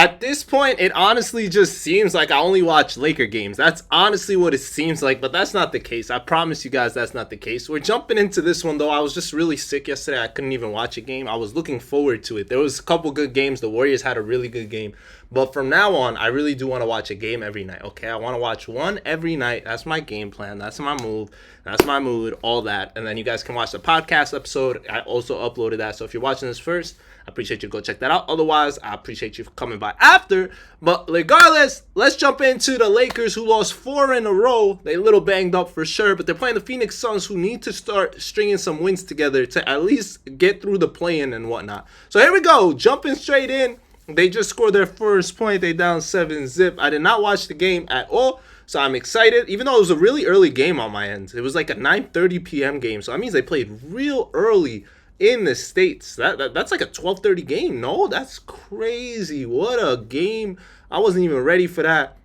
At this point, it honestly just seems like I only watch Laker games. That's honestly what it seems like, but that's not the case. I promise you guys that's not the case. We're jumping into this one, though. I was just really sick yesterday. I couldn't even watch a game. I was looking forward to it. There was a couple good games. The Warriors had a really good game. But from now on, I really do want to watch a game every night, okay? I want to watch one every night. That's my game plan. That's my move. That's my mood, all that. And then you guys can watch the podcast episode. I also uploaded that. So if you're watching this first, I appreciate you. Go check that out. Otherwise, I appreciate you for coming by after. But regardless, let's jump into the Lakers, who lost 4 in a row. They a little banged up for sure, but they're playing the Phoenix Suns, who need to start stringing some wins together to at least get through the play-in and whatnot. So here we go. Jumping straight in. They just scored their first point. They down 7-0. I did not watch the game at all, so I'm excited. Even though it was a really early game on my end. It was like a 9:30 p.m. game, so that means they played real early in the States. That's like a 12:30 game. No, that's crazy. What a game. I wasn't even ready for that.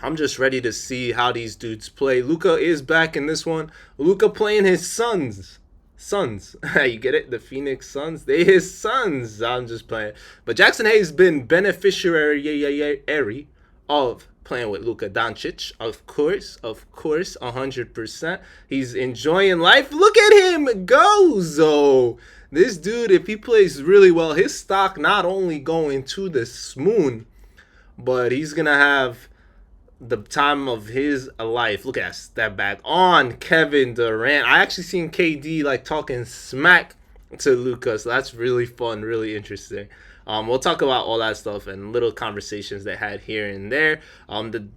I'm just ready to see how these dudes play. Luka is back in this one. Luka playing his Suns. You get it? The Phoenix Suns. They his sons. I'm just playing. But Jackson Hayes been beneficiary of playing with Luka Doncic. Of course, 100%. He's enjoying life. Look at him go, Zo. This dude, if he plays really well, his stock not only going to the moon, but he's going to have the time of his life. Look at that step back on Kevin Durant. I actually seen KD like talking smack to Luka, so that's really fun, really interesting. We'll talk about all that stuff and little conversations they had here and there.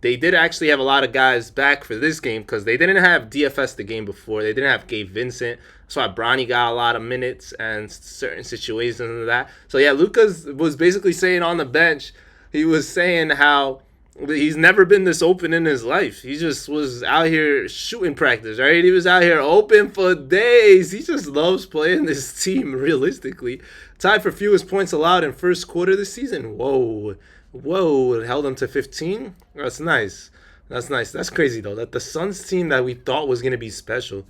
They did actually have a lot of guys back for this game because they didn't have DFS the game before. They didn't have Gabe Vincent. That's why Bronny got a lot of minutes and certain situations and that. So yeah, Luka was basically saying on the bench, he was saying how he's never been this open in his life. He just was out here shooting practice, right? He was out here open for days. He just loves playing this team realistically. Tied for fewest points allowed in first quarter this season. Whoa. It held him to 15. That's nice. That's crazy, though, that the Suns team that we thought was going to be special.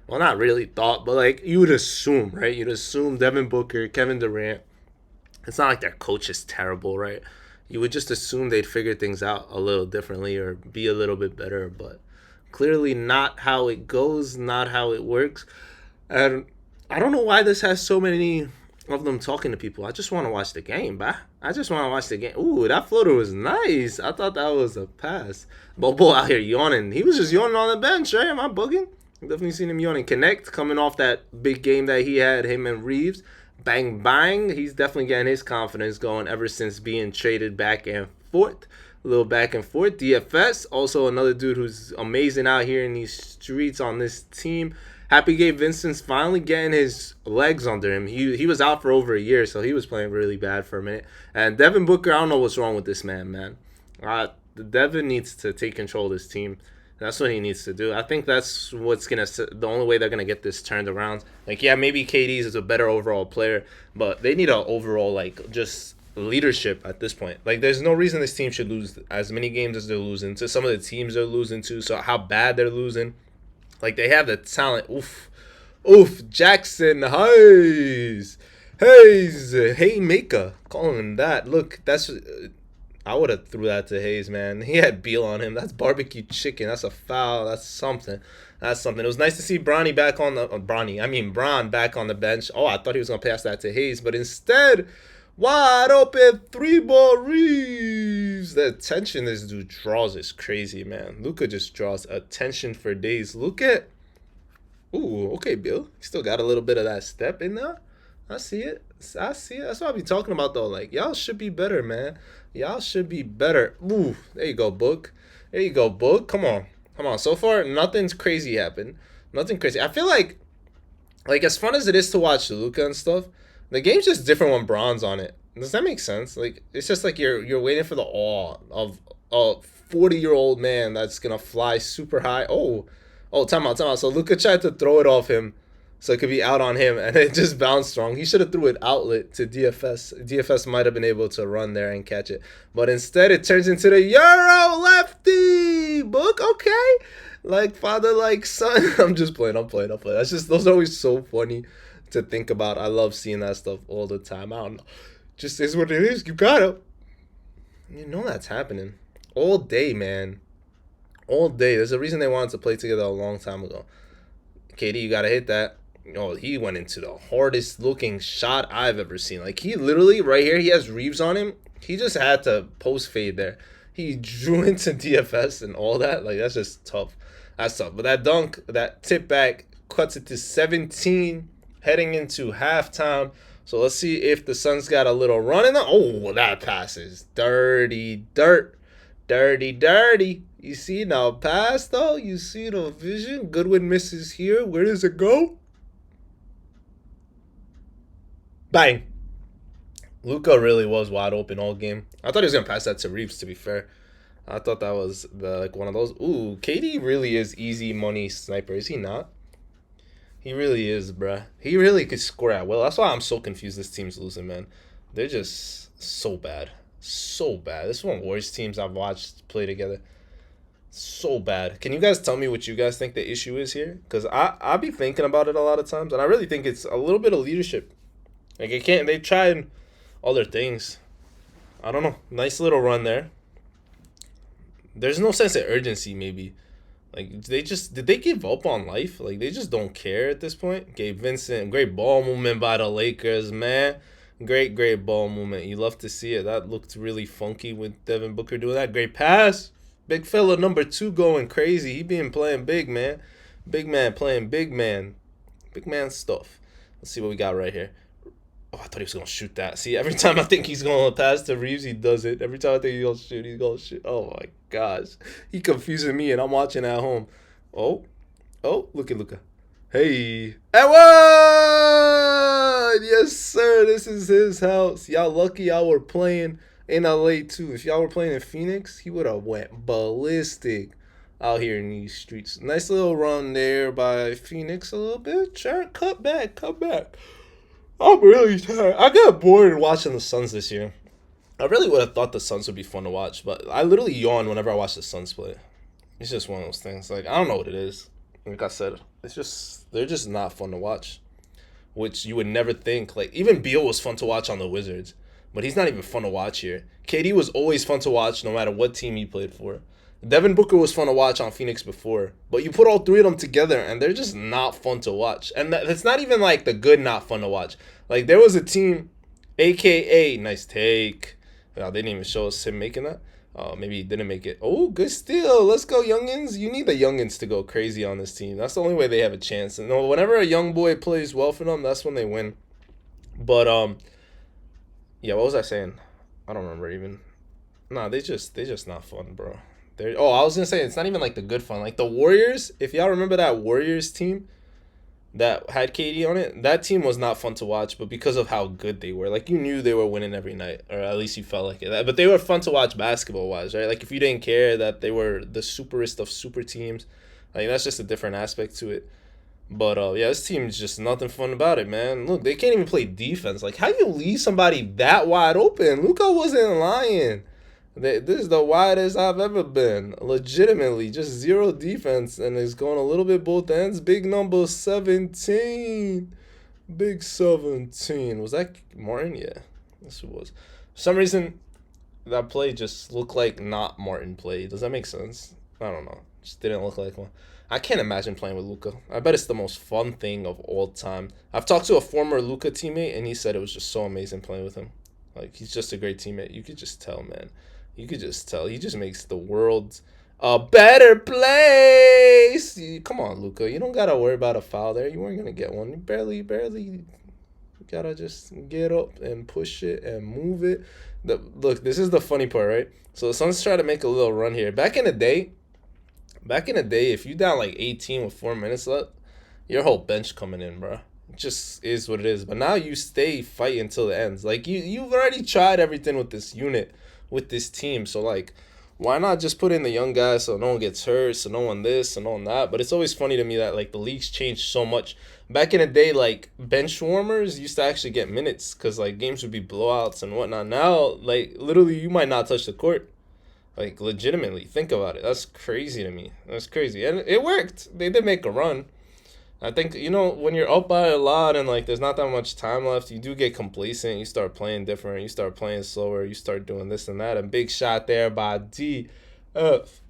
Well, not really thought, but like you would assume, right? You'd assume Devin Booker, Kevin Durant. It's not like their coach is terrible, right? You would just assume they'd figure things out a little differently or be a little bit better, but clearly not how it goes, not how it works. And I don't know why this has so many of them talking to people. I just want to watch the game, bah. I just want to watch the game. Ooh, that floater was nice. I thought that was a pass. Bobo out here yawning. He was just yawning on the bench, right? Am I bugging? Definitely seen him yawning. Connect coming off that big game that he had, him and Reeves. Bang, bang. He's definitely getting his confidence going ever since being traded back and forth. A little back and forth. DFS, also another dude who's amazing out here in these streets on this team. Happy Gabe Vincent's finally getting his legs under him. He was out for over a year, so he was playing really bad for a minute. And Devin Booker, I don't know what's wrong with this man. Devin needs to take control of this team. That's what he needs to do. I think that's the only way they're gonna get this turned around. Like, yeah, maybe KD's is a better overall player, but they need an overall like just leadership at this point. Like, there's no reason this team should lose as many games as they're losing to some of the teams they're losing to. So how bad they're losing. Like, they have the talent. Oof. Jackson Hayes, Haymaker, calling him that. Look, that's. I would have threw that to Hayes, man. He had Beal on him. That's barbecue chicken. That's a foul. That's something. It was nice to see Bron back on the bench. Oh, I thought he was going to pass that to Hayes, but instead, wide open 3-ball Reeves. The attention this dude draws is crazy, man. Luka just draws attention for days. Look at. Ooh, okay, Bill. You still got a little bit of that step in there. I see it. That's what I be talking about, though. Like, y'all should be better, man. Y'all should be better. Ooh, there you go, Book. Come on. So far, nothing's crazy happened. Nothing crazy. I feel like as fun as it is to watch Luka and stuff, the game's just different when Bron's on it. Does that make sense? Like, it's just like you're waiting for the awe of a 40-year-old man that's gonna fly super high. Oh, time out. So Luka tried to throw it off him, so it could be out on him, and it just bounced wrong. He should have threw it outlet to DFS. DFS might have been able to run there and catch it. But instead, it turns into the Euro lefty. Book, okay. Like father, like son. I'm playing. That's just, those are always so funny to think about. I love seeing that stuff all the time. I don't know. Just is what it is. You got it. You know that's happening all day, man. All day. There's a reason they wanted to play together a long time ago. KD, you gotta hit that. Oh, he went into the hardest looking shot I've ever seen. Like, he literally, right here, he has Reeves on him. He just had to post fade there. He drew into DFS and all that. Like, that's just tough. That's tough. But that dunk, that tip back, cuts it to 17 heading into halftime. So let's see if the Suns got a little run in there. Oh, that pass is dirty dirt. Dirty, dirty. You see now pass though? You see the vision? Goodwin misses here. Where does it go? Bang. Luka really was wide open all game. I thought he was gonna pass that to Reeves, to be fair. I thought that was like one of those. Ooh, KD really is easy money sniper, is he not? He really is, bruh. He really could score at will. That's why I'm so confused this team's losing, man. They're just so bad. So bad. This is one of the worst teams I've watched play together. So bad. Can you guys tell me what you guys think the issue is here? Because I be thinking about it a lot of times, and I really think it's a little bit of leadership. Like, they tried other things. I don't know. Nice little run there. There's no sense of urgency, maybe. Like, did they give up on life? Like, they just don't care at this point. Gabe Vincent, great ball movement by the Lakers, man. Great ball movement. You love to see it. That looked really funky with Devin Booker doing that. Great pass. Big fella number 2 going crazy. He been playing big, man. Big man playing big man. Big man stuff. Let's see what we got right here. Oh, I thought he was going to shoot that. See, every time I think he's going to pass to Reeves, he does it. Every time I think he's going to shoot, he's going to shoot. Oh, my gosh. He confusing me, and I'm watching at home. Oh, look at Luka. Hey. And one! Yes, sir. This is his house. Y'all lucky y'all were playing in LA, too. If y'all were playing in Phoenix, he would have went ballistic out here in these streets. Nice little run there by Phoenix a little bit. Cut back. I'm really tired. I got bored watching the Suns this year. I really would have thought the Suns would be fun to watch, but I literally yawn whenever I watch the Suns play. It's just one of those things. Like, I don't know what it is. Like I said, they're just not fun to watch, which you would never think. Like, even Beal was fun to watch on the Wizards, but he's not even fun to watch here. KD was always fun to watch no matter what team he played for. Devin Booker was fun to watch on Phoenix before, but you put all 3 of them together, and they're just not fun to watch. And it's not even like the good not fun to watch. Like, there was a team, a.k.a. Nice take. They didn't even show us him making that. Maybe he didn't make it. Oh, good steal. Let's go, youngins. You need the youngins to go crazy on this team. That's the only way they have a chance. And whenever a young boy plays well for them, that's when they win. But, yeah, what was I saying? I don't remember even. Nah, they just not fun, bro. I was gonna say it's not even like the good fun. Like the Warriors, if y'all remember that Warriors team that had KD on it, that team was not fun to watch, but because of how good they were, like you knew they were winning every night, or at least you felt like it. But they were fun to watch basketball wise, right? Like if you didn't care that they were the superest of super teams, like that's just a different aspect to it. But yeah, this team is just nothing fun about it, man. Look, they can't even play defense. Like how do you leave somebody that wide open? Luka wasn't lying. This is the widest I've ever been. Legitimately, just zero defense, and it's going a little bit both ends. Big number 17. Big 17. Was that Martin? Yeah, this was. For some reason, that play just looked like not Martin play. Does that make sense? I don't know. Just didn't look like one. I can't imagine playing with Luka. I bet it's the most fun thing of all time. I've talked to a former Luka teammate, and he said it was just so amazing playing with him. Like, he's just a great teammate. You could just tell, man. You could just tell. He just makes the world a better place. Come on, Luka. You don't got to worry about a foul there. You weren't going to get one. You barely. You got to just get up and push it and move it. Look, this is the funny part, right? So the Suns try to make a little run here. Back in the day, if you down like 18 with 4 minutes left, your whole bench coming in, bro. It just is what it is. But now you stay fighting until the ends. Like, you've already tried everything with this unit, with this team. So, like, why not just put in the young guys so no one gets hurt, so no one this, so no one that? But it's always funny to me that, like, the league's changed so much. Back in the day, like, bench warmers used to actually get minutes because, like, games would be blowouts and whatnot. Now, like, literally, you might not touch the court. Like, legitimately, think about it. That's crazy to me. That's crazy. And it worked. They did make a run. I think, when you're up by a lot and like there's not that much time left, you do get complacent. You start playing different. You start playing slower. You start doing this and that. A big shot there by DFS.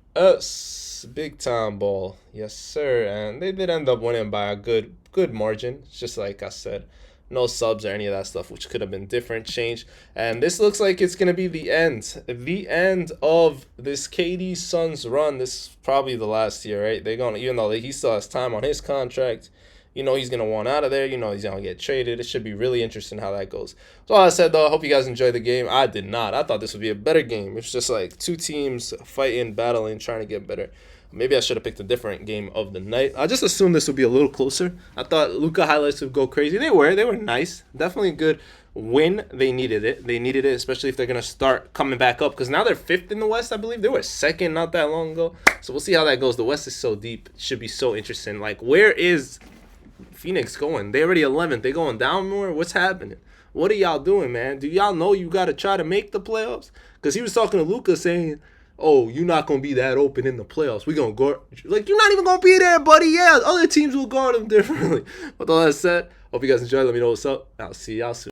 Big time ball. Yes, sir. And they did end up winning by a good margin. It's just like I said, no subs or any of that stuff, which could have been different change. And this looks like it's going to be the end of this KD Suns run. This is probably the last year, right? They're going to, even though he still has time on his contract, he's going to want out of there. He's going to get traded. It should be really interesting how that goes. So all I said, though, I hope you guys enjoyed the game. I did not. I thought this would be a better game. It's just like two teams fighting, battling, trying to get better. Maybe I should have picked a different game of the night. I just assumed this would be a little closer. I thought Luka highlights would go crazy. They were nice. Definitely a good win. They needed it. Especially if they're going to start coming back up. Because now they're 5th in the West, I believe. They were 2nd not that long ago. So we'll see how that goes. The West is so deep. It should be so interesting. Like, where is Phoenix going? They already 11th. They going down more? What's happening? What are y'all doing, man? Do y'all know you got to try to make the playoffs? Because he was talking to Luka saying, oh, you're not going to be that open in the playoffs. We're going to guard. Like, you're not even going to be there, buddy. Yeah, other teams will guard them differently. With all that said, hope you guys enjoyed. Let me know what's up. I'll see y'all soon.